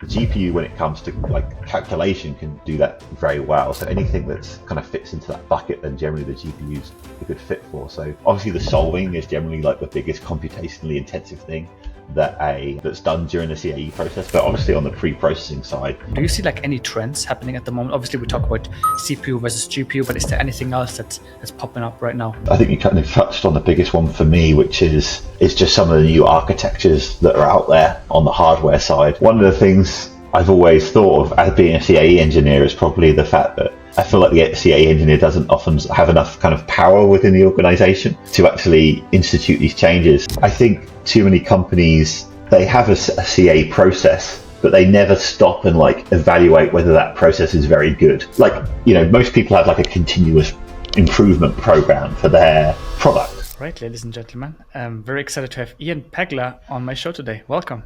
GPU, when it comes to like calculation, can do that very well. So anything that's kind of fits into that bucket, then generally the GPU's a good fit for. So obviously the solving is generally like the biggest computationally intensive thing that's done during the CAE process, but obviously on the pre-processing side. Do you see like any trends happening at the moment? Obviously we talk about CPU versus GPU, but is there anything else that's popping up right now? I think you kind of touched on the biggest one for me, which is just some of the new architectures that are out there on the hardware side. One of the things I've always thought of as being a CAE engineer is probably the fact that I feel like the CAE engineer doesn't often have enough kind of power within the organization to actually institute these changes. I think too many companies, they have a CAE process, but they never stop and like evaluate whether that process is very good. Like, you know, most people have like a continuous improvement program for their product. Right, ladies and gentlemen, I'm very excited to have Ian Pegler on my show today. Welcome.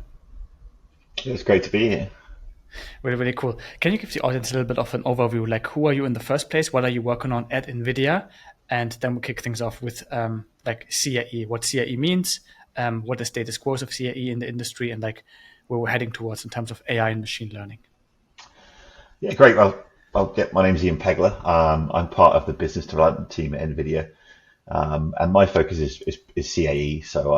It's great to be here. Really, really cool. Can you give the audience a little bit of an overview? Like, who are you in the first place? What are you working on at Nvidia? And then we'll kick things off with like CAE, what CAE means, what the status quo of CAE in the industry, and like where we're heading towards in terms of AI and machine learning. Yeah, great. Well, my name's Ian Pegler. I'm part of the business development team at Nvidia. And my focus is CAE. So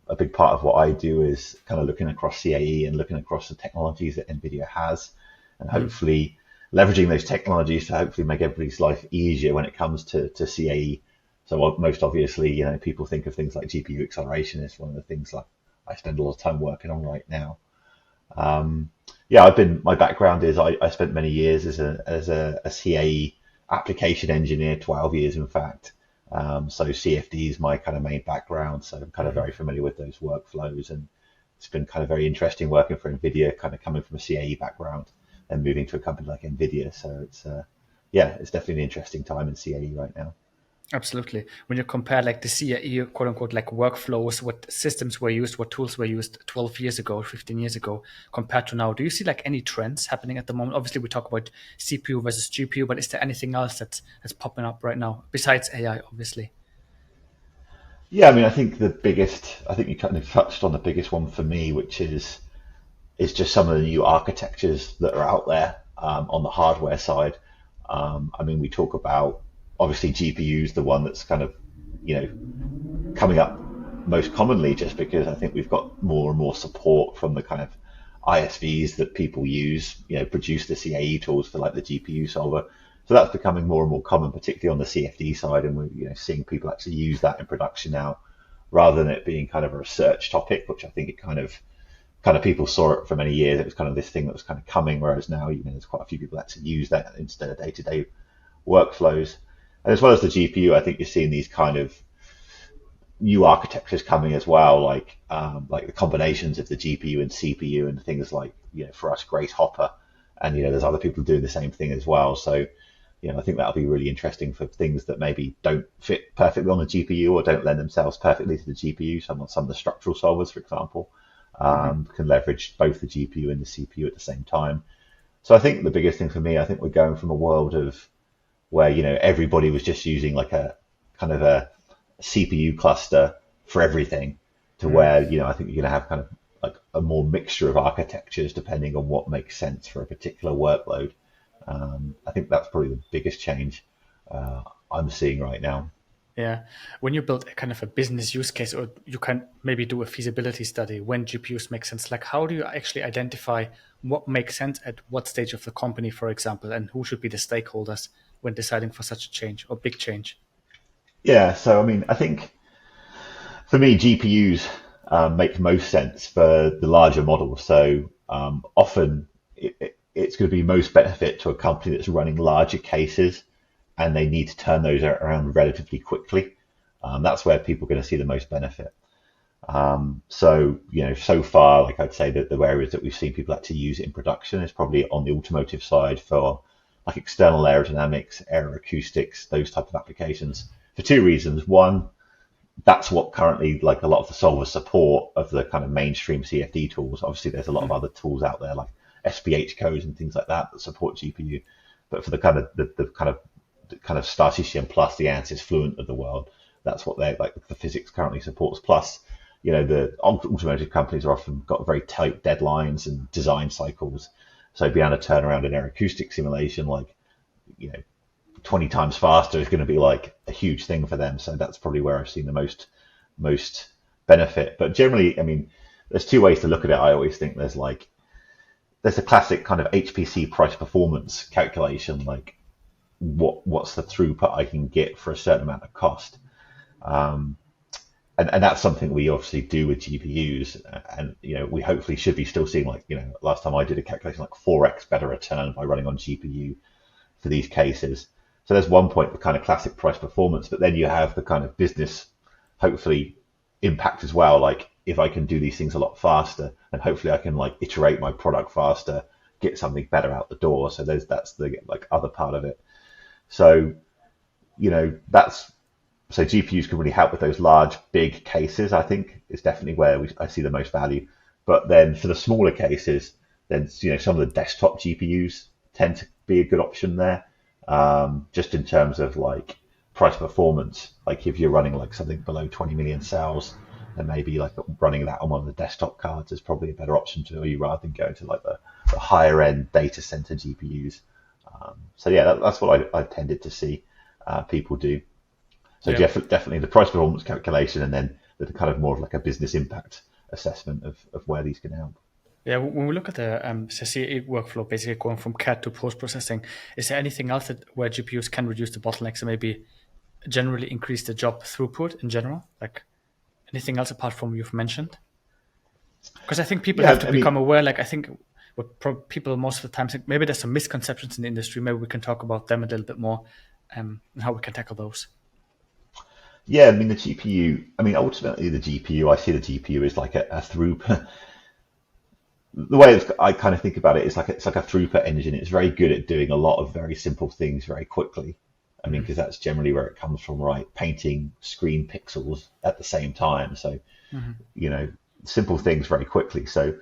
a big part of what I do is kind of looking across CAE and looking across the technologies that Nvidia has, and hopefully leveraging those technologies to hopefully make everybody's life easier when it comes to CAE. So most obviously, you know, people think of things like GPU acceleration as one of the things that I spend a lot of time working on right now. My background is I spent many years as a CAE application engineer, 12 years in fact. So CFD is my kind of main background, so I'm kind of very familiar with those workflows, and it's been kind of very interesting working for Nvidia, kind of coming from a CAE background and moving to a company like Nvidia. So it's definitely an interesting time in CAE right now. Absolutely. When you compare like the CAE, quote unquote, like workflows, what systems were used, what tools were used 12 years ago, 15 years ago, compared to now, do you see like any trends happening at the moment? Obviously, we talk about CPU versus GPU, but is there anything else that's popping up right now besides AI, obviously? Yeah, I mean, I think you kind of touched on the biggest one for me, which is just some of the new architectures that are out there on the hardware side. I mean, we talk about, obviously GPU is the one that's kind of, you know, coming up most commonly, just because I think we've got more and more support from the kind of ISVs that people use, you know, produce the CAE tools for like the GPU solver. So that's becoming more and more common, particularly on the CFD side, and we're seeing people actually use that in production now, rather than it being kind of a research topic, which I think it kind of people saw it for many years. It was kind of this thing that was kind of coming, whereas now, you know, there's quite a few people actually use that instead of day-to-day workflows. And as well as the GPU, I think you're seeing these kind of new architectures coming as well, like the combinations of the GPU and CPU and things like, you know, for us, Grace Hopper, and, you know, there's other people doing the same thing as well. So, you know, I think that'll be really interesting for things that maybe don't fit perfectly on the GPU or don't lend themselves perfectly to the GPU. Some of the structural solvers, for example, can leverage both the GPU and the CPU at the same time. So I think the biggest thing for me, I think we're going from a world of where, you know, everybody was just using like a kind of a CPU cluster for everything to where, you know, I think you're going to have kind of like a more mixture of architectures depending on what makes sense for a particular workload. I think that's probably the biggest change I'm seeing right now. Yeah. When you build a kind of a business use case, or you can maybe do a feasibility study when GPUs make sense, like how do you actually identify what makes sense at what stage of the company, for example, and who should be the stakeholders when deciding for such a change or big change? Yeah, so I mean, I think for me, GPUs make most sense for the larger models. So often it's going to be most benefit to a company that's running larger cases, and they need to turn those around relatively quickly. That's where people are going to see the most benefit. So, you know, so far, like I'd say that the areas that we've seen people actually use it in production is probably on the automotive side for like external aerodynamics, aeroacoustics, those type of applications, for two reasons. One, that's what currently like a lot of the solver support of the kind of mainstream CFD tools. Obviously, there's a lot of other tools out there like SPH codes and things like that that support GPU. But for the kind of Star CCM Plus, the ANSYS Fluent of the world, that's what they're like. The physics currently supports. Plus, the automotive companies are often got very tight deadlines and design cycles. So being able to turn around an air acoustic simulation like, 20 times faster is going to be like a huge thing for them. So that's probably where I've seen the most benefit. But generally, I mean, there's two ways to look at it. I always think there's a classic kind of HPC price performance calculation, like what's the throughput I can get for a certain amount of cost. And that's something we obviously do with GPUs, and we hopefully should be still seeing, like, last time I did a calculation, like 4x better return by running on GPU for these cases. So there's one point, the kind of classic price performance, but then you have the kind of business, hopefully, impact as well. Like, if I can do these things a lot faster, and hopefully I can like iterate my product faster, get something better out the door. So that's the like other part of it. So so GPUs can really help with those large, big cases. I think is definitely where I see the most value. But then for the smaller cases, then some of the desktop GPUs tend to be a good option there. Just in terms of like price performance, like if you're running like something below 20 million cells, then maybe like running that on one of the desktop cards is probably a better option for you rather than going to like the higher end data center GPUs. So yeah, that's what I've tended to see people do. So Yeah. definitely the price performance calculation, and then the kind of more of like a business impact assessment of where these can help. Yeah, when we look at the CAE workflow, basically going from CAD to post processing, is there anything else where GPUs can reduce the bottlenecks and maybe generally increase the job throughput in general? Like anything else apart from you've mentioned? Because I think people Yeah, have to I become mean, aware. Like I think what people most of the time think, maybe there's some misconceptions in the industry. Maybe we can talk about them a little bit more, and how we can tackle those. yeah, I mean the GPU. I mean ultimately the GPU. I see the GPU as like a throughput. The way I kind of think about it is like it's like a throughput engine. It's very good at doing a lot of very simple things very quickly. I mean, Hmm. because that's generally where it comes from, right? Painting screen pixels at the same time. So, Hmm. you know, simple things very quickly. So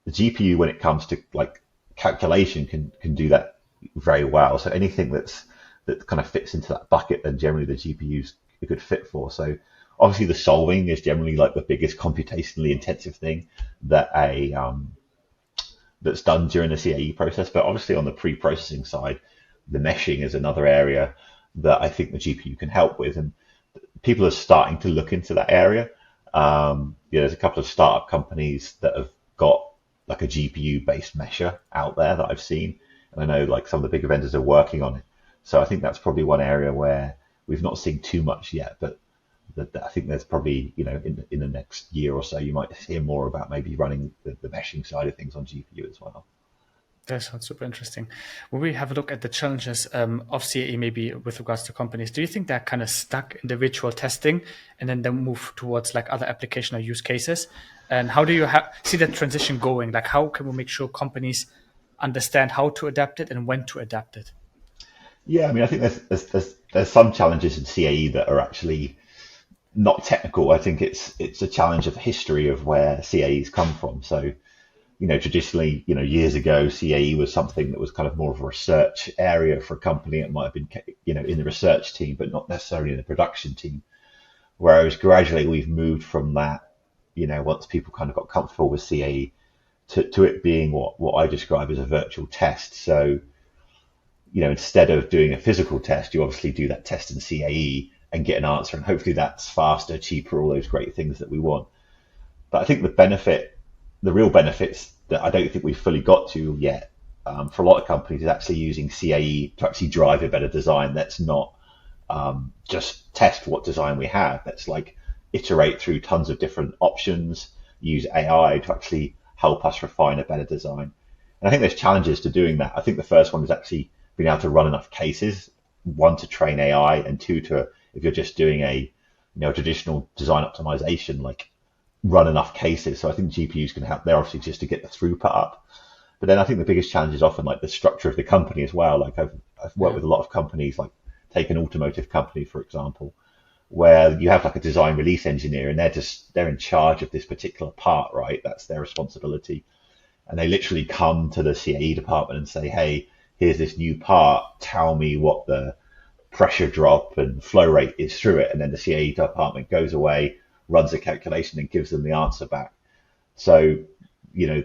the GPU, when it comes to like calculation, can do that very well. So anything that kind of fits into that bucket, then generally the GPU's a good fit for. So obviously the solving is generally like the biggest computationally intensive thing that a that's done during the CAE process. But obviously on the pre-processing side, the meshing is another area that I think the GPU can help with, and people are starting to look into that area. There's a couple of startup companies that have got like a GPU based mesher out there that I've seen, and I know like some of the bigger vendors are working on it. So I think that's probably one area where we've not seen too much yet, but that I think there's probably, in the next year or so, you might hear more about maybe running the meshing side of things on GPU as well. That sounds super interesting. When we have a look at the challenges of CAE, maybe with regards to companies, do you think they're kind of stuck in the virtual testing and then they move towards like other application or use cases? And how do you see that transition going? Like, how can we make sure companies understand how to adapt it and when to adapt it? Yeah, I mean, I think there's some challenges in CAE that are actually not technical. I think it's a challenge of history of where CAE's come from. So, traditionally, years ago, CAE was something that was kind of more of a research area for a company. It might have been, in the research team, but not necessarily in the production team. Whereas gradually we've moved from that, once people kind of got comfortable with CAE to it being what I describe as a virtual test. So, instead of doing a physical test, you obviously do that test in CAE and get an answer. And hopefully that's faster, cheaper, all those great things that we want. But I think the real benefits that I don't think we've fully got to yet, for a lot of companies, is actually using CAE to actually drive a better design. That's not just test what design we have. That's like iterate through tons of different options, use AI to actually help us refine a better design. And I think there's challenges to doing that. I think the first one is actually being able to run enough cases, one to train AI, and two to, if you're just doing a traditional design optimization, like run enough cases. So I think GPUs can help there, obviously, just to get the throughput up. But then I think the biggest challenge is often like the structure of the company as well. Like I've worked Yeah. with a lot of companies, like take an automotive company, for example, where you have like a design release engineer and they're in charge of this particular part, right? That's their responsibility. And they literally come to the CAE department and say, hey, here's this new part. Tell me what the pressure drop and flow rate is through it. And then the CAE department goes away, runs a calculation and gives them the answer back. So, you know,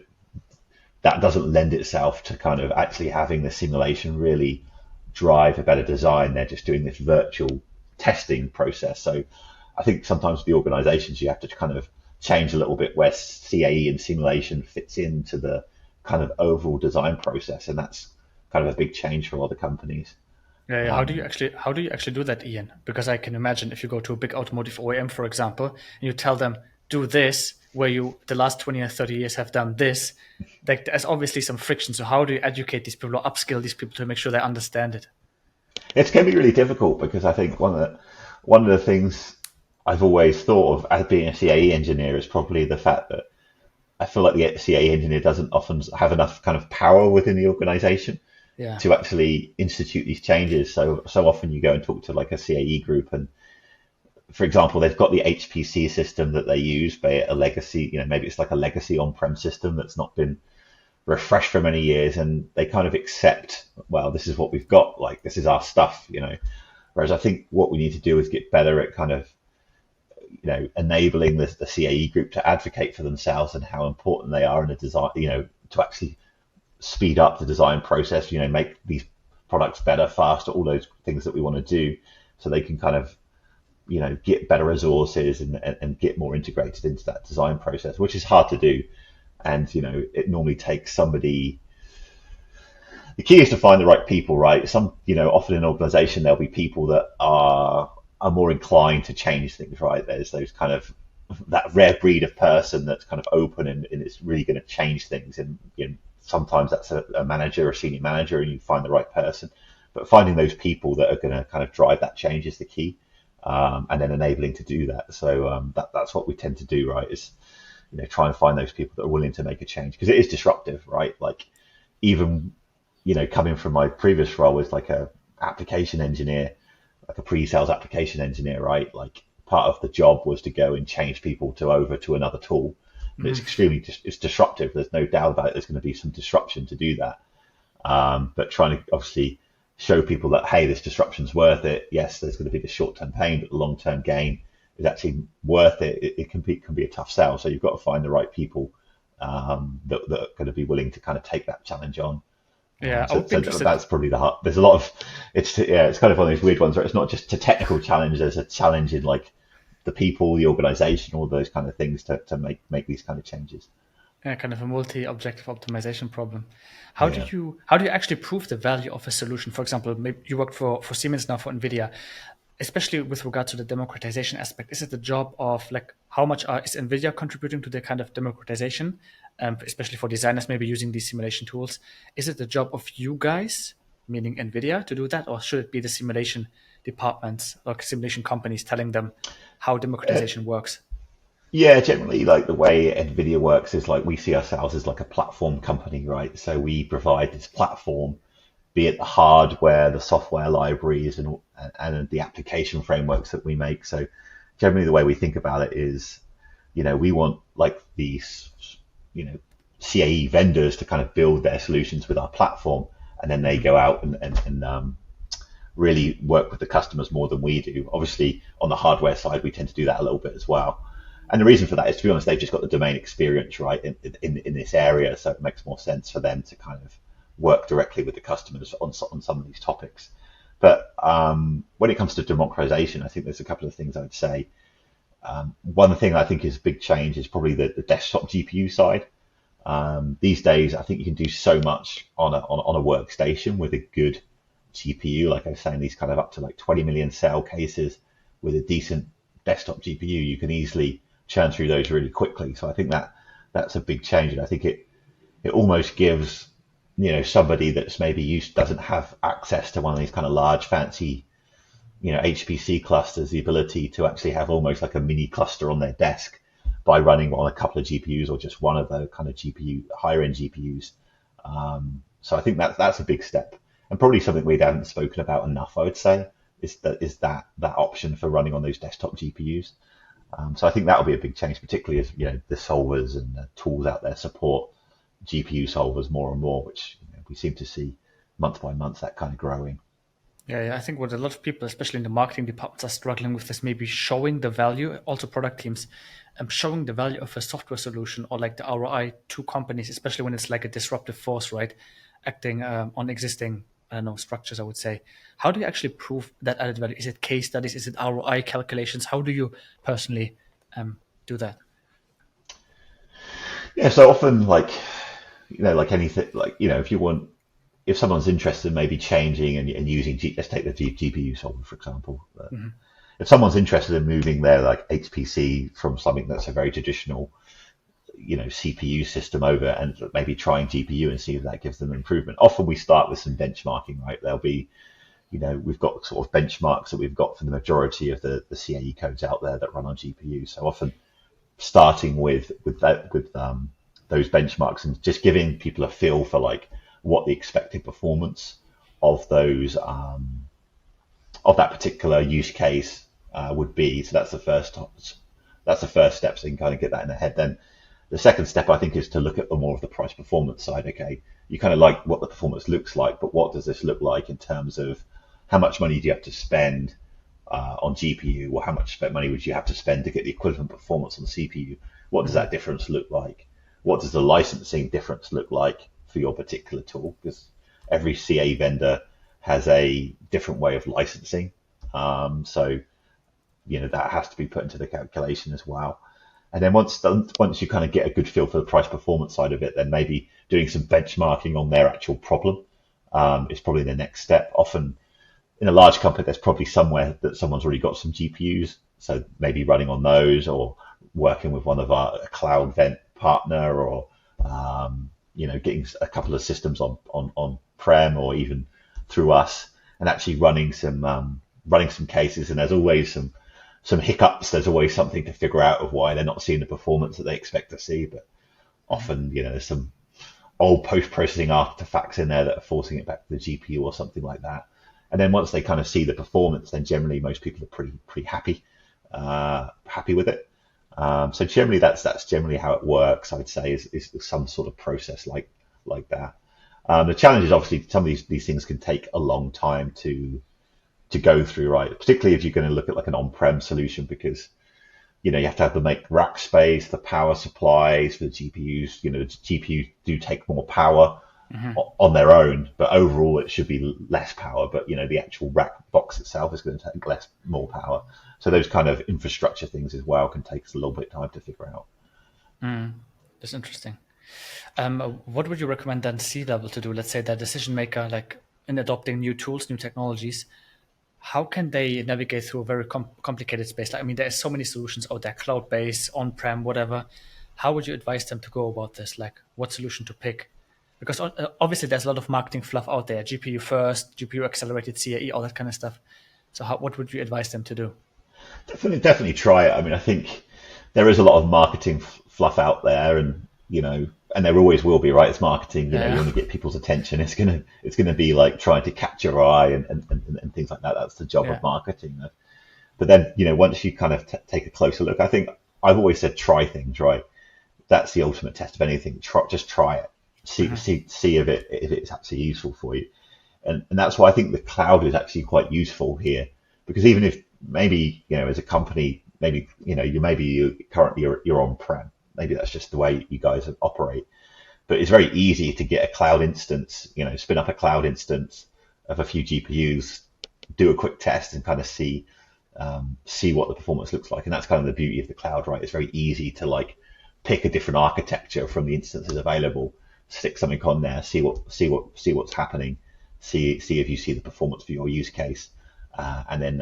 that doesn't lend itself to kind of actually having the simulation really drive a better design. They're just doing this virtual testing process. So I think sometimes the organizations, you have to kind of change a little bit where CAE and simulation fits into the kind of overall design process. And that's kind of a big change for a lot of companies. Yeah, yeah. How do you actually do that, Ian? Because I can imagine if you go to a big automotive OEM, for example, and you tell them do this, where you the last 20 or 30 years have done this, like there's obviously some friction. So how do you educate these people or upskill these people to make sure they understand it? It's going to be really difficult because I think one of the things I've always thought of as being a CAE engineer is probably the fact that I feel like the CAE engineer doesn't often have enough kind of power within the organization Yeah. to actually institute these changes. So often you go and talk to like a CAE group, and for example, they've got the HPC system that they use, be it a legacy, maybe it's like a legacy on-prem system that's not been refreshed for many years, and they kind of accept, well, this is what we've got, like this is our stuff. Whereas I think what we need to do is get better at kind of, enabling the CAE group to advocate for themselves and how important they are in the design, to actually speed up the design process, make these products better, faster, all those things that we want to do, so they can kind of, get better resources and get more integrated into that design process, which is hard to do. And, it normally takes somebody. The key is to find the right people, right? Often in an organization, there'll be people that are more inclined to change things, right? There's those kind of that rare breed of person that's kind of open and it's really going to change things. And sometimes that's a manager or a senior manager, and you find the right person. But finding those people that are going to kind of drive that change is the key, and then enabling to do that. So that's what we tend to do, right? Is try and find those people that are willing to make a change, because it is disruptive, right? Like even coming from my previous role as like a application engineer, like a pre-sales application engineer, right? Like part of the job was to go and change people over to another tool. And it's it's disruptive. There's no doubt about it. There's going to be some disruption to do that. But trying to obviously show people that, hey, this disruption's worth it. Yes, there's going to be the short-term pain, but the long-term gain is actually worth it. It can be a tough sell. So you've got to find the right people that are going to be willing to kind of take that challenge on. Yeah, I So, would be so interested. that's probably the hard. There's a lot of it's kind of one of those weird ones where it's not just a technical challenge. There's a challenge in like the people, the organization, all those kind of things to make these kind of changes. Yeah, kind of a multi-objective optimization problem. Yeah. How do you actually prove the value of a solution? For example, maybe you work for Siemens now, for Nvidia, especially with regard to the democratization aspect. Is it the job of like how much is Nvidia contributing to the kind of democratization, especially for designers maybe using these simulation tools? Is it the job of you guys, meaning Nvidia, to do that, or should it be the simulation departments or simulation companies telling them how democratization works? Yeah, generally, like the way NVIDIA works is like we see ourselves as like a platform company, right? So we provide this platform, be it the hardware, the software libraries, and the application frameworks that we make. So generally, the way we think about it is, we want like these, CAE vendors to kind of build their solutions with our platform, and then they go out and really work with the customers more than we do. Obviously, on the hardware side, we tend to do that a little bit as well. And the reason for that is, to be honest, they've just got the domain experience, right, in this area. So it makes more sense for them to kind of work directly with the customers on some of these topics. But when it comes to democratization, I think there's a couple of things I'd say. One thing I think is a big change is probably the desktop GPU side. These days, I think you can do so much on a workstation with a good GPU. Like I was saying, these kind of up to like 20 million cell cases with a decent desktop GPU, you can easily churn through those really quickly. So I think that's a big change, and I think it almost gives somebody that's maybe doesn't have access to one of these kind of large fancy HPC clusters the ability to actually have almost like a mini cluster on their desk by running on a couple of GPUs or just one of the kind of higher end GPUs. So I think that's a big step, and probably something we haven't spoken about enough, I would say, is that option for running on those desktop GPUs. So I think that'll be a big change, particularly as the solvers and the tools out there support GPU solvers more and more, which we seem to see month by month that kind of growing. Yeah, I think what a lot of people, especially in the marketing departments, are struggling with is maybe showing the value, also product teams, showing the value of a software solution or like the ROI to companies, especially when it's like a disruptive force, right? Acting on existing, I don't know, structures, I would say. How do you actually prove that added value? Is it case studies? Is it ROI calculations? How do you personally do that? Yeah, so often like anything, if someone's interested in maybe changing and using, let's take the GPU solver for example. Hmm. If someone's interested in moving their like HPC from something that's a very traditional, CPU system over and maybe trying GPU and see if that gives them improvement. Often we start with some benchmarking, right? There'll be, we've got sort of benchmarks that we've got for the majority of the CAE codes out there that run on GPU. So often starting with those benchmarks and just giving people a feel for like what the expected performance of those of that particular use case would be. So that's the first step. So you can kind of get that in the head. Then the second step, I think, is to look at the more of the price performance side. Okay, you kind of like what the performance looks like, but what does this look like in terms of how much money do you have to spend on GPU, or how much money would you have to spend to get the equivalent performance on the CPU? What does Hmm. that difference look like? What does the licensing difference look like for your particular tool? Because every CA vendor has a different way of licensing. So that has to be put into the calculation as well. And then once you kind of get a good feel for the price performance side of it, then maybe doing some benchmarking on their actual problem is probably the next step. Often in a large company, there's probably somewhere that someone's already got some GPUs, so maybe running on those or working with one of our a cloud vent partner, or getting a couple of systems on prem or even through us, and actually running some cases. And there's always some hiccups. There's always something to figure out of why they're not seeing the performance that they expect to see. But often, there's some old post-processing artifacts in there that are forcing it back to the GPU or something like that. And then once they kind of see the performance, then generally most people are pretty happy with it. So generally that's generally how it works. I'd say is some sort of process like that. The challenge is obviously some of these things can take a long time to go through, right? Particularly if you're going to look at like an on-prem solution, because you have to have the make rack space, the power supplies for the GPUs. The GPUs do take more power Hmm. on their own, but overall it should be less power. But the actual rack box itself is going to take more power. So those kind of infrastructure things as well can take us a little bit of time to figure out. That's interesting. What would you recommend then C level to do? Let's say that decision maker, like in adopting new tools, new technologies, how can they navigate through a very complicated space? Like, I mean, there's so many solutions out there, cloud-based, on-prem, whatever. How would you advise them to go about this? Like, what solution to pick? Because obviously there's a lot of marketing fluff out there, GPU first, GPU accelerated CAE, all that kind of stuff. So what would you advise them to do? Definitely try it. I mean, I think there is a lot of marketing fluff out there, and and there always will be, right? It's marketing. You Yeah. want to get people's attention. It's gonna be like trying to catch your eye and things like that. That's the job Yeah. of marketing. But then once you kind of take a closer look, I think I've always said try things, right? That's the ultimate test of anything. Just try it. See Hmm. see see if it's actually useful for you. And that's why I think the cloud is actually quite useful here, because even if maybe as a company, maybe you currently you're on prem, maybe that's just the way you guys operate, but it's very easy to get a cloud instance, spin up a cloud instance of a few GPUs, do a quick test and kind of see what the performance looks like. And that's kind of the beauty of the cloud, right? It's very easy to like pick a different architecture from the instances available, stick something on there, see what's happening, see if you see the performance for your use case, and then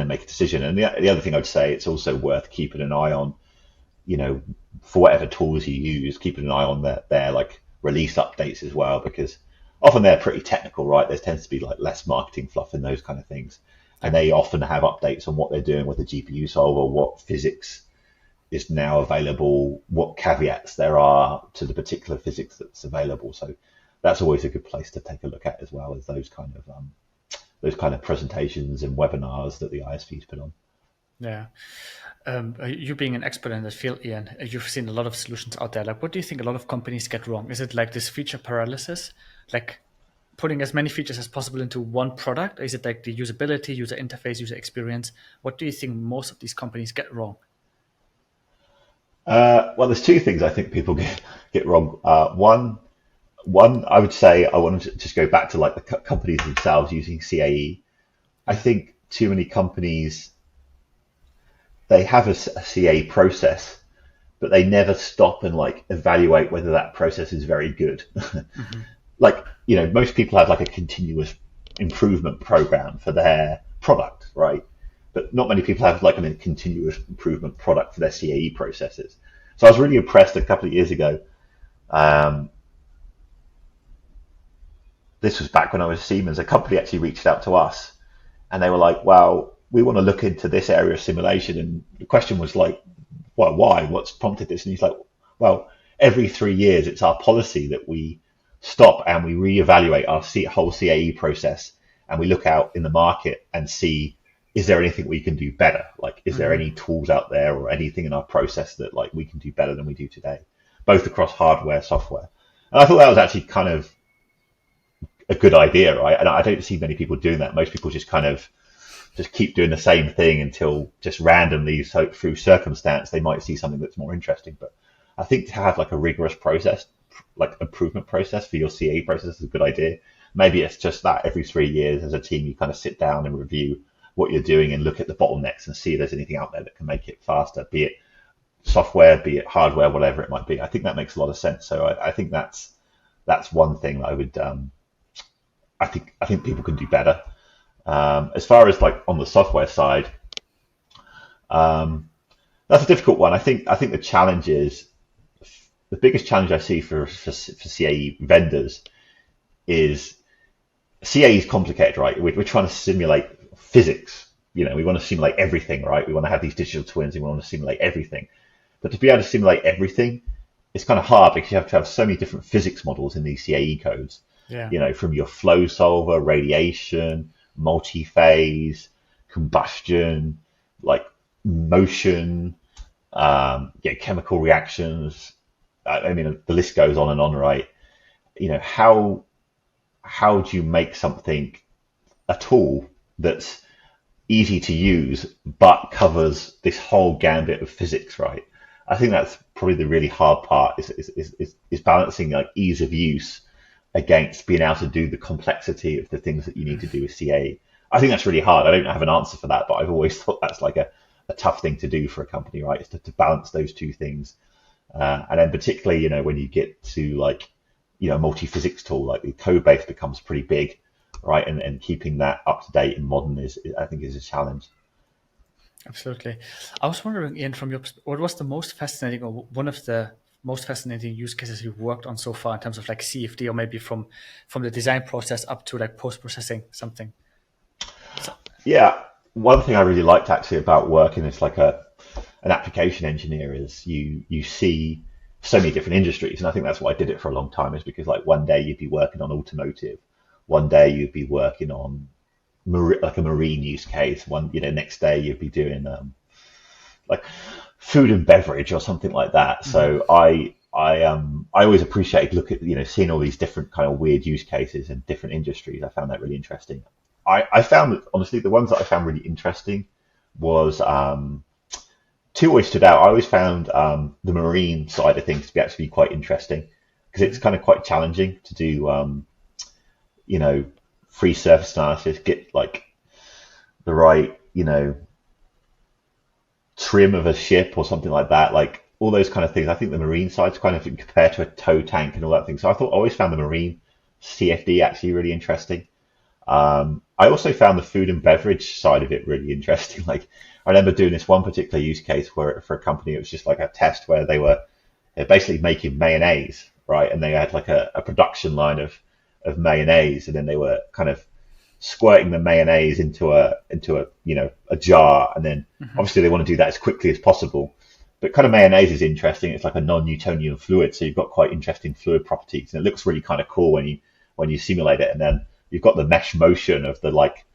make a decision. And the other thing I'd say, it's also worth keeping an eye on, for whatever tools you use, keeping an eye on their like release updates as well, because often they're pretty technical, right? There tends to be like less marketing fluff in those kind of things, and Yeah. they often have updates on what they're doing with the GPU solver, what physics is now available, what caveats there are to the particular physics that's available. So that's always a good place to take a look at, as well as those kind of presentations and webinars that the ISVs put on. Yeah. You being an expert in that field, Ian, you've seen a lot of solutions out there. Like, what do you think a lot of companies get wrong? Is it like this feature paralysis? Like, putting as many features as possible into one product? Or is it like the usability, user interface, user experience? What do you think most of these companies get wrong? Well, there's two things I think people get wrong. One, I would say I want to just go back to like the companies themselves using CAE. I Yeah. think too many companies, they have a CAE process, but they never stop and like evaluate whether that process is very good. Hmm. Like, most people have like a continuous improvement program for their product, right? But not many people have like a continuous improvement product for their CAE processes. So I was really impressed a couple of years ago. Um, this was back when I was at Siemens. A company actually reached out to us and they were like, well, we want to look into this area of simulation. And the question was like, well, why? What's prompted this? And he's like, well, every 3 years, it's our policy that we stop and we reevaluate our whole CAE process and we look out in the market and see, is there anything we can do better? Like, is there Hmm. any tools out there or anything in our process that like we can do better than we do today, both across hardware, software? And I thought that was actually kind of a good idea, right? And I don't see many people doing that. Most people just kind of just keep doing the same thing until just randomly, so through circumstance, they might see something that's more interesting. But I think to have like a rigorous process, like improvement process for your CA process is a good idea. Maybe it's just that every 3 years as a team, you kind of sit down and review what you're doing and look at the bottlenecks and see if there's anything out there that can make it faster, be it software, be it hardware, whatever it might be. I think that makes a lot of sense. So I think that's one thing that I would, I think people can do better. As far as like on the software side, um, that's a difficult one. I think the biggest challenge I see for CAE vendors is CAE is complicated, right? We're trying to simulate physics. We want to simulate everything, right? We want to have these digital twins and we want to simulate everything. But to be able to simulate everything, it's kind of hard because you have to have so many different physics models in these CAE codes. Yeah. From your flow solver, radiation, multi-phase, combustion, like motion, chemical reactions. I mean, the list goes on and on, right? How do you make something a tool that's easy to use but covers this whole gambit of physics, right? I think that's probably the really hard part is balancing like ease of use against being able to do the complexity of the things that you need to do with CA. I think that's really hard. I don't have an answer for that, but I've always thought that's like a tough thing to do for a company, right? Is to balance those two things. And then particularly, when you get to like, multi-physics tool, like the code base becomes pretty big, right? And keeping that up to date and modern I think is a challenge. Absolutely. I was wondering, Ian, from your what was the most fascinating or one of the most fascinating use cases you've worked on so far in terms of like CFD or maybe from the design process up to like post-processing something? So, Yeah. One thing I really liked actually about working as like an application engineer is you see so many different industries. And I think that's why I did it for a long time, is because like one day you'd be working on automotive, one day you'd be working on like a marine use case, next day you'd be doing like food and beverage or something like that. mhm. So I always appreciated seeing all these different kind of weird use cases in different industries. I found that really interesting. I found that honestly the ones that I found really interesting was two always stood out. I always found the marine side of things to be actually quite interesting because it's kind of quite challenging to do you know free surface analysis, get like the right trim of a ship or something like that, like all those kind of things. I think the marine side's kind of compared to a tow tank and all that thing. So I always found the marine CFD actually really interesting. I also found the food and beverage side of it really interesting. Like I remember doing this one particular use case where for a company, it was just like a test where they're basically making mayonnaise, right? And they had like a production line of mayonnaise, and then they were kind of squirting the mayonnaise into a jar, and then obviously they want to do that as quickly as possible. But kind of mayonnaise is interesting. It's like a non-Newtonian fluid, so you've got quite interesting fluid properties, and it looks really kind of cool when you simulate it. And then you've got the mesh motion of the like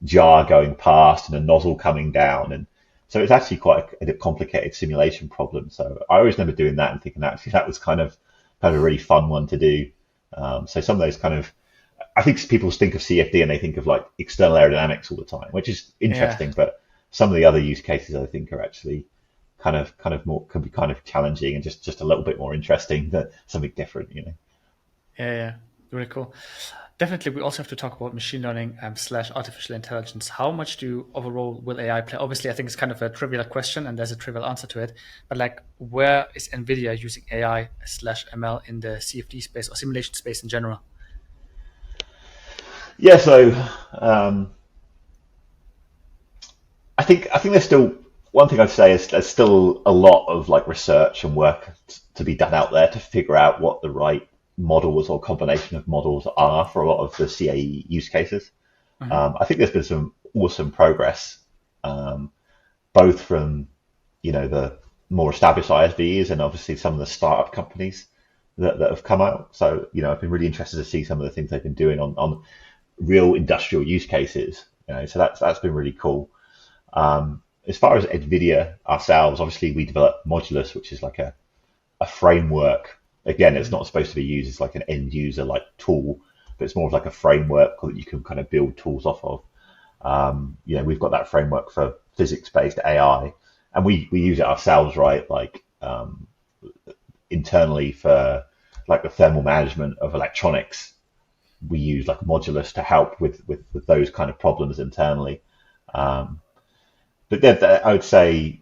jar going past and a nozzle coming down, and so it's actually quite a complicated simulation problem. So I always remember doing that and thinking actually that was kind of a really fun one to do. So some of those kind of I think people think of CFD and they think of like external aerodynamics all the time, which is Yeah, interesting. But some of the other use cases I think are actually kind of more can be kind of challenging and just a little bit more interesting than something different, you know. yeah, really cool. Definitely, we also have to talk about machine learning slash artificial intelligence. How much do overall will AI play? Obviously, I think it's kind of a trivial question, and there's a trivial answer to it. But like, where is Nvidia using AI slash ML in the CFD space or simulation space in general? Yeah, so um, I think there's still one thing I'd say is there's still a lot of like research and work to be done out there to figure out what the right models or combination of models are for a lot of the CAE use cases. Hmm. I think there's been some awesome progress, um, both from the more established ISVs and obviously some of the startup companies that have come out. So I've been really interested to see some of the things they've been doing on real industrial use cases. So that's been really cool. As far as Nvidia ourselves, obviously we developed Modulus, which is like a framework. Again, it's Hmm. not supposed to be used as like an end user like tool, but it's more of like a framework that you can kind of build tools off of. We've got that framework for physics-based AI, and we use it ourselves, right? Like internally for like the thermal management of electronics, we use like Modulus to help with those kind of problems internally. Um, but yeah, I would say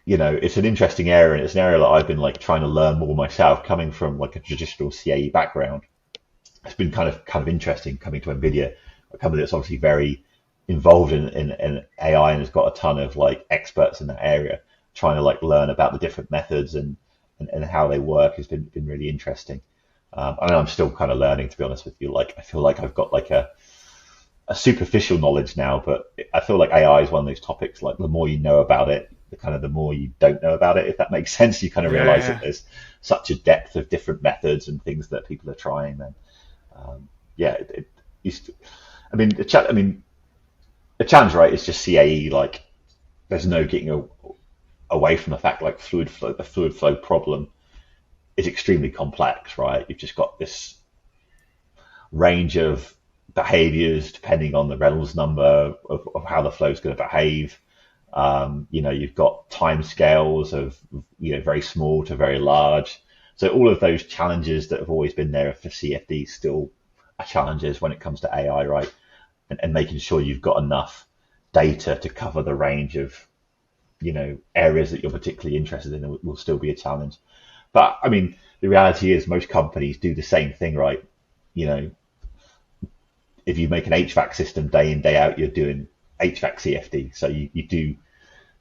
it's an interesting area, and it's an area that I've been like trying to learn more myself, coming from like a traditional CAE background. It's been kind of interesting coming to Nvidia, a company that's obviously very involved in AI and has got a ton of like experts in that area, trying to like learn about the different methods and how they work has been really interesting. I know I'm still kind of learning, to be honest with you. Like I feel like I've got like a superficial knowledge now, but I feel like AI is one of those topics. Like the more you know about it, the more you don't know about it. If that makes sense, you kind of Yeah, realize that yeah, there's such a depth of different methods and things that people are trying. Then, yeah, it used to, I mean, the challenge, right, is just CAE. Like, there's no getting away from the fact, like the fluid flow problem is extremely complex, right? You've just got this range of behaviors depending on the Reynolds number of how the flow is going to behave. You've got time scales of very small to very large. So all of those challenges that have always been there for CFD still are challenges when it comes to AI, right? And making sure you've got enough data to cover the range of areas that you're particularly interested in will still be a challenge. But I mean, the reality is most companies do the same thing, right? You know, if you make an HVAC system day in, day out, you're doing HVAC CFD. So you do,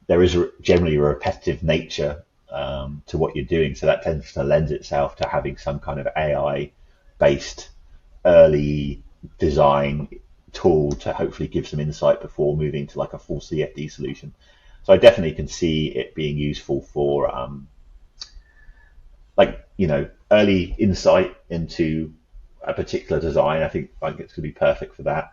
there is generally a repetitive nature to what you're doing. So that tends to lend itself to having some kind of AI based early design tool to hopefully give some insight before moving to like a full CFD solution. So I definitely can see it being useful for early insight into a particular design. I think like it's going to be perfect for that.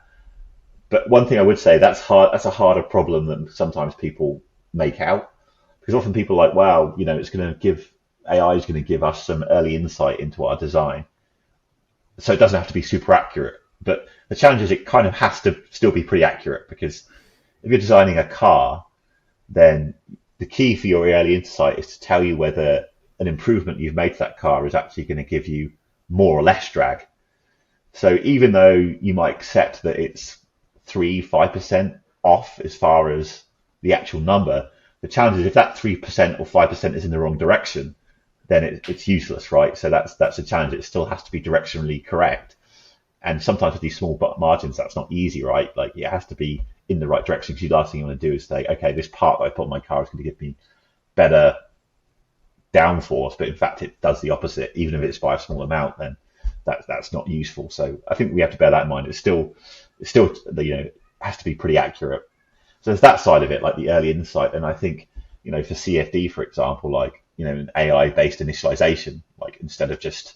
But one thing I would say, that's hard. That's a harder problem than sometimes people make out, because often people are like, wow, it's going to give AI is going to give us some early insight into our design, so it doesn't have to be super accurate. But the challenge is it kind of has to still be pretty accurate, because if you're designing a car, then the key for your early insight is to tell you whether an improvement you've made to that car is actually going to give you more or less drag. So even though you might accept that it's 3-5% off as far as the actual number, the challenge is if that 3% or 5% is in the wrong direction, then it's useless, right? So that's a challenge. It still has to be directionally correct. And sometimes with these small margins, that's not easy, right? Like it has to be in the right direction, because the last thing you want to do is say, okay, this part that I put on my car is going to give me better downforce, but in fact it does the opposite. Even if it's by a small amount, then that's not useful. So I think we have to bear that in mind. It's still has to be pretty accurate. So there's that side of it, like the early insight. And I think for CFD, for example, like an AI based initialization, like instead of just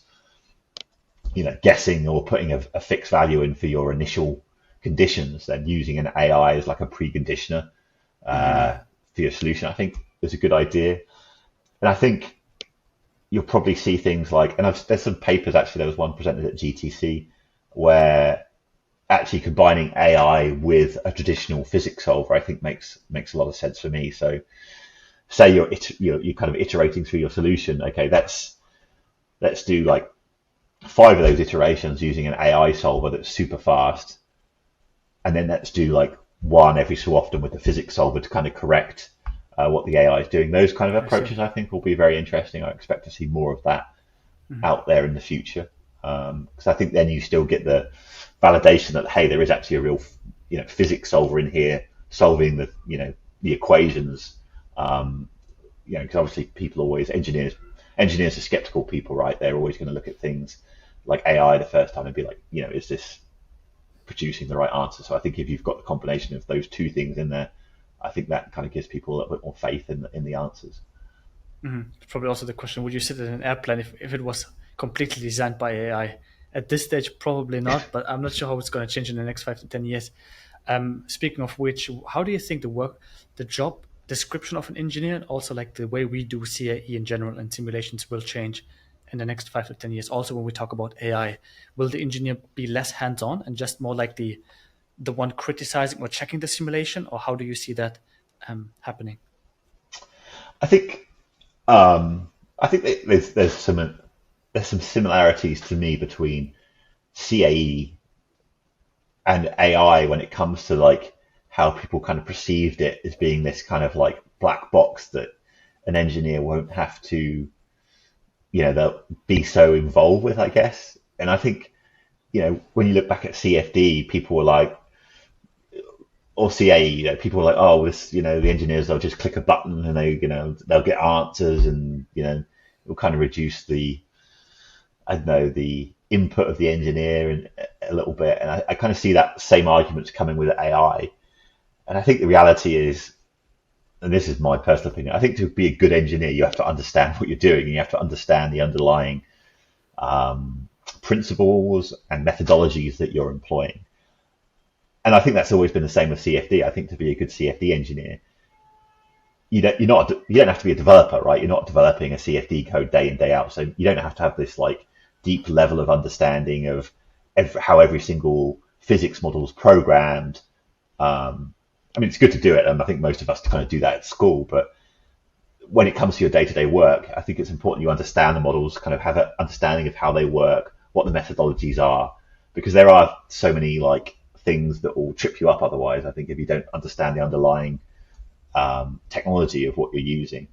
guessing or putting a fixed value in for your initial conditions, then using an AI as like a preconditioner for your solution, I think is a good idea. And I think you'll probably see things like, and there's some papers actually. There was one presented at GTC where actually combining AI with a traditional physics solver, I think makes a lot of sense for me. So say you're kind of iterating through your solution. Okay, let's do like 5 of those iterations using an AI solver that's super fast, and then let's do like one every so often with the physics solver to kind of correct what the AI is doing. Those kind of I see. approaches, I think, will be very interesting. I expect to see more of that Mhm. out there in the future, because I think then you still get the validation that hey, there is actually a real physics solver in here solving the equations. Because obviously people always engineers are skeptical people, right? They're always going to look at things like AI the first time and be like, is this producing the right answer? So I think if you've got the combination of those two things in there, I think that kind of gives people a little bit more faith in the answers. Probably also the question: would you sit in an airplane if it was completely designed by AI? At this stage, probably not. But I'm not sure how it's going to change in the next 5 to 10 years. Speaking of which, how do you think the job description of an engineer, and also like the way we do CAE in general and simulations will change in the next 5 to 10 years? Also, when we talk about AI, will the engineer be less hands-on and just more like the one criticizing or checking the simulation, or how do you see that happening? I think that there's some similarities to me between CAE and AI when it comes to like how people kind of perceived it as being this kind of like black box that an engineer won't have to, they'll be so involved with, I guess. And I think, when you look back at CFD, people were like, or CAE, people were like, oh, this, the engineers, they'll just click a button and they'll get answers and, it'll kind of reduce I don't know, the input of the engineer and a little bit. And I kind of see that same arguments coming with AI. And I think the reality is, and this is my personal opinion, I think to be a good engineer, you have to understand what you're doing and you have to understand the underlying principles and methodologies that you're employing. And I think that's always been the same with CFD. I think to be a good CFD engineer, you don't have to be a developer, right? You're not developing a CFD code day in day out, so you don't have to have this like deep level of understanding of how every single physics model is programmed. I mean, it's good to do it, and I think most of us kind of do that at school. But when it comes to your day-to-day work, I think it's important you understand the models, kind of have an understanding of how they work, what the methodologies are, because there are so many like things that will trip you up otherwise. I think if you don't understand the underlying technology of what you're using.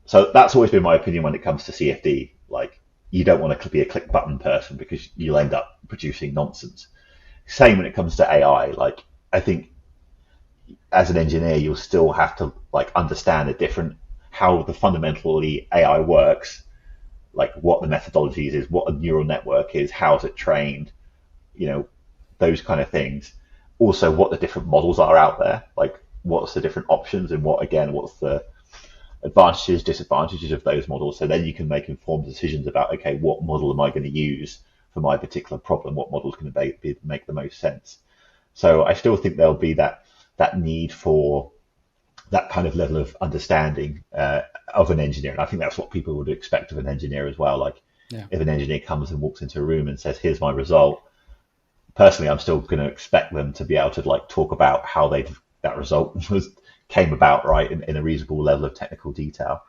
So that's always been my opinion when it comes to CFD. Like, you don't want to be a click button person because you'll end up producing nonsense. Same when it comes to AI. Like, I think as an engineer, you'll still have to like understand the different how the fundamentally AI works, like what the methodologies is, what a neural network is, how's it trained, you know, those kind of things. Also, what the different models are out there, like what's the different options and what's the advantages, disadvantages of those models. So then you can make informed decisions about, okay, what model am I going to use for my particular problem? What model is going to make the most sense? So I still think there'll be that need for that kind of level of understanding of an engineer. And I think that's what people would expect of an engineer as well. Like Yeah. if an engineer comes and walks into a room and says, here's my result, personally, I'm still going to expect them to be able to like talk about how that result came about, right, in a reasonable level of technical detail.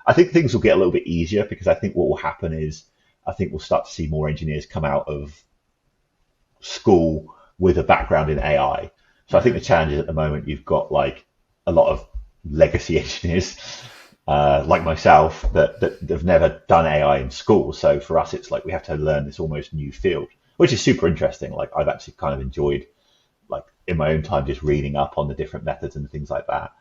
I think things will get a little bit easier because I think what will happen is I think we'll start to see more engineers come out of school with a background in AI. So I think the challenge is at the moment you've got like a lot of legacy engineers like myself that have never done AI in school. So for us, it's like we have to learn this almost new field, which is super interesting. Like I've actually kind of enjoyed like in my own time just reading up on the different methods and things like that.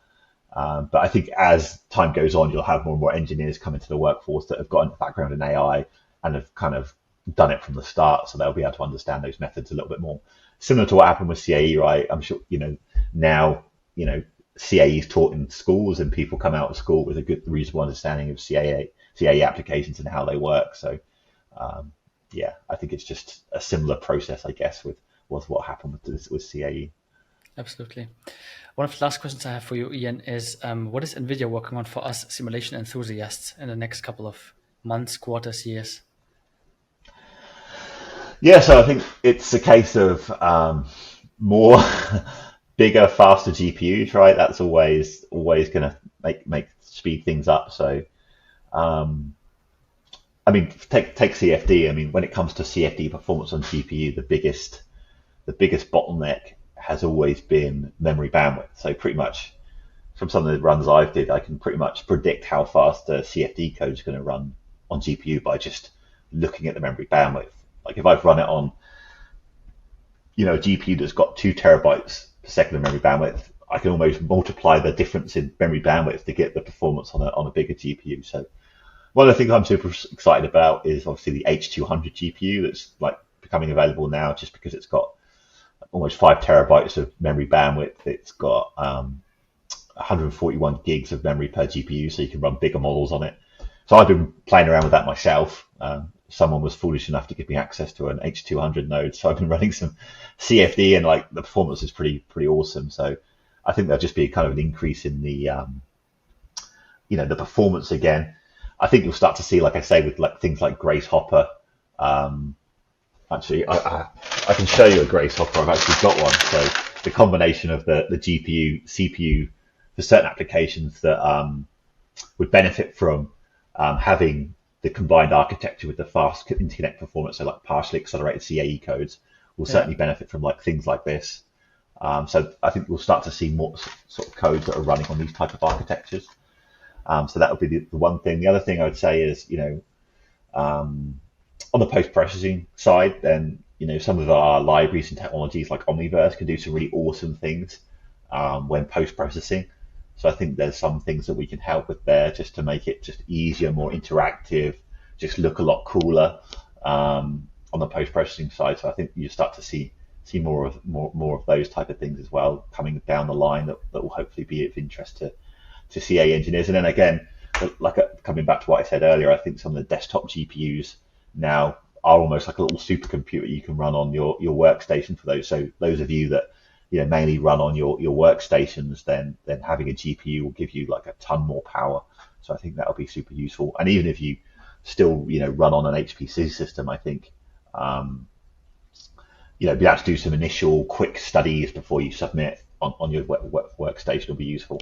But I think as time goes on, you'll have more and more engineers come into the workforce that have got a background in AI and have kind of done it from the start, so they'll be able to understand those methods a little bit more. Similar to what happened with CAE, right? I'm sure now CAE is taught in schools, and people come out of school with a good, reasonable understanding of CAE applications and how they work. So yeah, I think it's just a similar process, I guess, with what happened with CAE. Absolutely. One of the last questions I have for you, Ian, is what is NVIDIA working on for us simulation enthusiasts in the next couple of months, quarters, years? Yeah, so I think it's a case of more bigger, faster GPUs, right? That's always going to make speed things up. So um, I mean, take CFD. I mean, when it comes to CFD performance on GPU, the biggest bottleneck has always been memory bandwidth. So pretty much from some of the runs I've did, I can pretty much predict how fast the CFD code is going to run on GPU by just looking at the memory bandwidth. Like if I've run it on, a GPU that's got 2 terabytes per second of memory bandwidth, I can almost multiply the difference in memory bandwidth to get the performance on a bigger GPU. So one of the things I'm super excited about is obviously the H200 GPU that's like becoming available now, just because it's got almost 5 terabytes of memory bandwidth. It's got 141 gigs of memory per GPU, so you can run bigger models on it. So I've been playing around with that myself. Someone was foolish enough to give me access to an H200 node, so I've been running some CFD, and like the performance is pretty awesome. So I think there'll just be kind of an increase in the performance again. I think you'll start to see, like I say, with like things like Grace Hopper. Actually, I can show you a Grace Hopper. I've actually got one. So the combination of the GPU, CPU for certain applications that would benefit from having the combined architecture with the fast interconnect performance, so like partially accelerated CAE codes, will Yeah. certainly benefit from like things like this. So I think we'll start to see more sort of codes that are running on these type of architectures. So that would be the one thing. The other thing I would say is, on the post-processing side, then, some of our libraries and technologies like Omniverse can do some really awesome things when post-processing. So I think there's some things that we can help with there just to make it just easier, more interactive, just look a lot cooler on the post-processing side. So I think you start to see more of those type of things as well coming down the line that will hopefully be of interest to CA engineers. And then again, like coming back to what I said earlier, I think some of the desktop GPUs now are almost like a little supercomputer you can run on your workstation for those. So those of you that mainly run on your workstations, then having a GPU will give you like a ton more power. So I think that'll be super useful. And even if you still run on an HPC system, I think be able to do some initial quick studies before you submit on your workstation will be useful.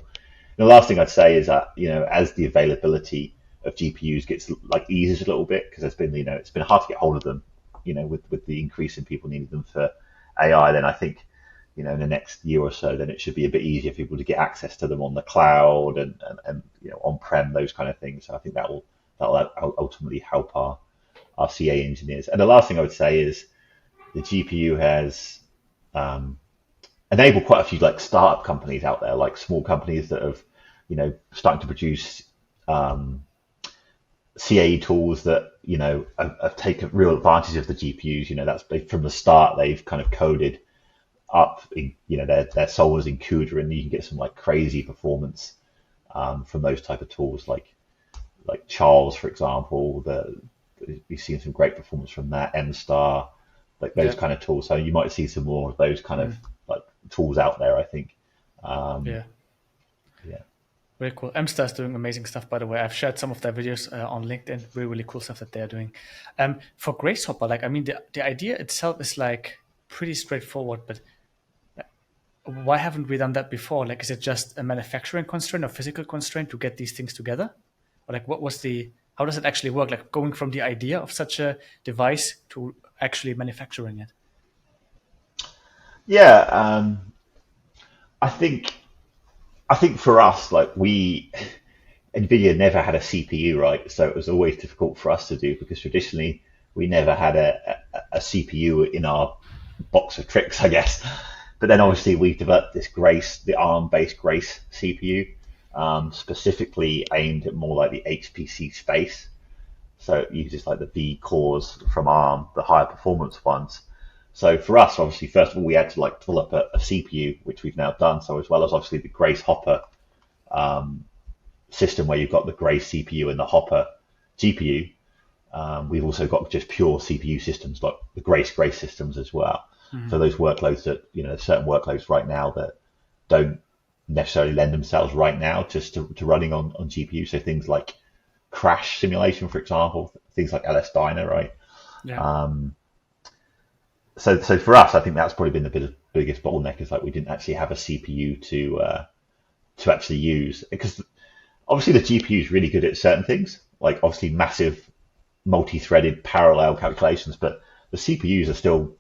And the last thing I'd say is that as the availability of GPUs gets like eases a little bit, because it's been hard to get hold of them, with the increase in people needing them for AI, then I think in the next year or so, then it should be a bit easier for people to get access to them on the cloud and on-prem, those kind of things. So I think that'll ultimately help our CA engineers. And the last thing I would say is the GPU has enabled quite a few like startup companies out there, like small companies that have starting to produce CAE tools that have taken real advantage of the GPUs. That's from the start they've kind of coded up in, their solvers in CUDA, and you can get some like crazy performance from those type of tools, like Charles, for example. We've seen some great performance from that, M.Sc, like those Yeah. kind of tools. So you might see some more of those kind of like tools out there, I think. Yeah. Yeah. Very cool. M.Sc is doing amazing stuff, by the way. I've shared some of their videos on LinkedIn. Really, really cool stuff that they're doing. For Grace Hopper, like, I mean, the idea itself is like pretty straightforward, but why haven't we done that before? Like, is it just a manufacturing constraint or physical constraint to get these things together? Or like, how does it actually work? Like going from the idea of such a device to actually manufacturing it? Yeah. I think for us, like Nvidia never had a CPU, right? So it was always difficult for us to do, because traditionally we never had a CPU in our box of tricks, I guess. But then Yeah. obviously we've developed the ARM-based Grace CPU, specifically aimed at more like the HPC space. So it uses like the V cores from ARM, the higher performance ones. So for us, obviously, first of all, we had to like develop a CPU, which we've now done. So as well as obviously the Grace Hopper system, where you've got the Grace CPU and the Hopper GPU, we've also got just pure CPU systems like the Grace systems as well. Mhm. So those workloads that certain workloads right now that don't necessarily lend themselves right now just to running on GPU. So things like crash simulation, for example, things like LS Dyna, right? Yeah. so for us, I think that's probably been the biggest bottleneck, is like we didn't actually have a CPU to actually use, because obviously the GPU is really good at certain things, like obviously massive multi-threaded parallel calculations, but the CPUs are still,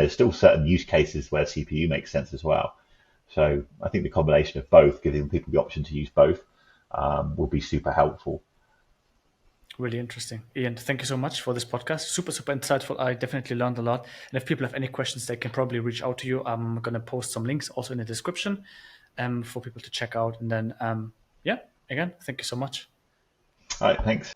still certain use cases where CPU makes sense as well. So I think the combination of both, giving people the option to use both, will be super helpful. Really interesting. Ian, thank you so much for this podcast. Super, super insightful. I definitely learned a lot. And if people have any questions, they can probably reach out to you. I'm going to post some links also in the description for people to check out. And then, yeah, again, thank you so much. All right, thanks.